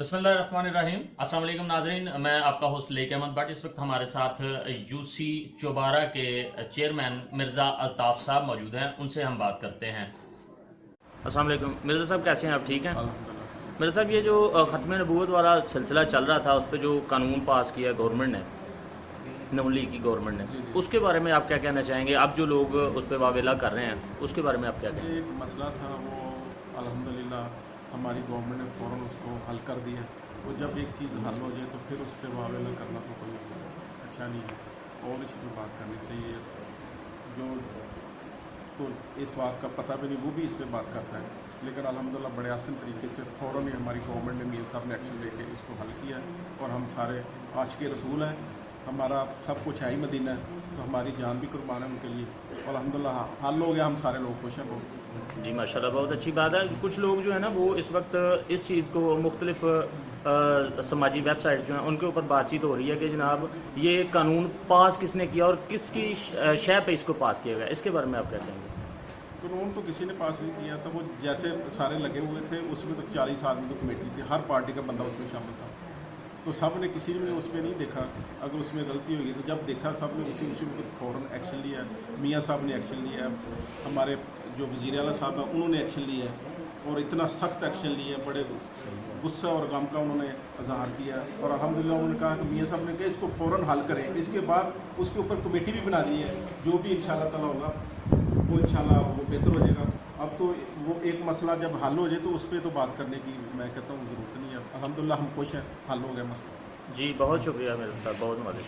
बिस्मिल्लाहिर्रहमानिर्रहीम। अस्सलाम वालेकुम नाजरीन, मैं आपका होस्ट लेक अहमद बट। इस वक्त हमारे साथ यूसी चौबारा के चेयरमैन मिर्ज़ा अल्ताफ़ साहब मौजूद हैं, उनसे हम बात करते हैं। अस्सलाम वालेकुम मिर्ज़ा साहब, कैसे हैं आप? ठीक हैं अल्हम्दुलिल्लाह। मिर्ज़ा साहब, ये जो ख़त्म नबूवत वाला सिलसिला चल रहा था, उस पर जो कानून पास किया गवर्नमेंट ने, नून लीग की गवर्नमेंट ने, जी। उसके बारे में आप क्या कहना चाहेंगे? अब जो लोग उस पर वावेला कर रहे हैं, उसके बारे में आप क्या ये कहेंगे? एक मसला था, वो अल्हम्दुलिल्लाह हमारी गवर्नमेंट ने फ़ौरन उसको हल कर दिया। तो जब एक चीज़ हल हो जाए तो फिर उस पर वावेला करना तो कोई अच्छा नहीं है, और इस पर बात करनी चाहिए। जो तो इस बात का पता भी नहीं, वो भी इस पर बात करता है, लेकिन अल्हम्दुलिल्लाह बड़े आसान तरीके से फ़ौरन ही हमारी गवर्नमेंट ने, मियां साहब ने एक्शन लेके इसको हल किया है। और हम सारे आशिक़ रसूल हैं, हमारा सब कुछ है ही मदीना है, तो हमारी जान भी कुर्बान है उनके लिए। और अल्हम्दुलिल्लाह हल हो गया, हम सारे लोग खुश हैं बहुत। जी माशाल्लाह, बहुत अच्छी बात है। कुछ लोग जो है ना, वो इस वक्त इस चीज़ को मुख्तलिफ समाजी वेबसाइट्स जो हैं उनके ऊपर बातचीत हो रही है कि जनाब ये कानून पास किसने किया और किसकी शय पे इसको पास किया गया, इसके बारे में आप क्या कहेंगे? कानून तो किसी ने पास नहीं किया था, वो जैसे सारे लगे हुए थे, उसमें तो 40 आदमी तो कमेटी थी, हर पार्टी का बंदा उसमें शामिल था। तो सब ने, किसी ने उस पर नहीं देखा अगर उसमें गलती हुई, तो जब देखा सब ने उसी वक्त फ़ौरन एक्शन लिया। मियां साहब ने एक्शन लिया, हमारे जो वज़ीर आला साहब हैं उन्होंने एक्शन लिया, और इतना सख्त एक्शन लिया, बड़े गुस्सा और गम का उन्होंने इजहार किया। और अल्हम्दुलिल्लाह उन्होंने कहा कि मियां साहब ने कहा इसको फ़ौरन हल करें। इसके बाद उसके ऊपर कमेटी भी बना दी है, जो भी इंशाअल्लाह ताला होगा वो इंशाअल्लाह वो बेहतर हो जाएगा। अब तो वो एक मसला जब हल हो जाए तो उस पर तो बात करने की मैं कहता हूँ ज़रूरत नहीं है। अल्हम्दुलिल्लाह हम खुश हैं, हल हो गया मसला। जी बहुत शुक्रिया मिर्ज़ा साहब, बहुत मदद।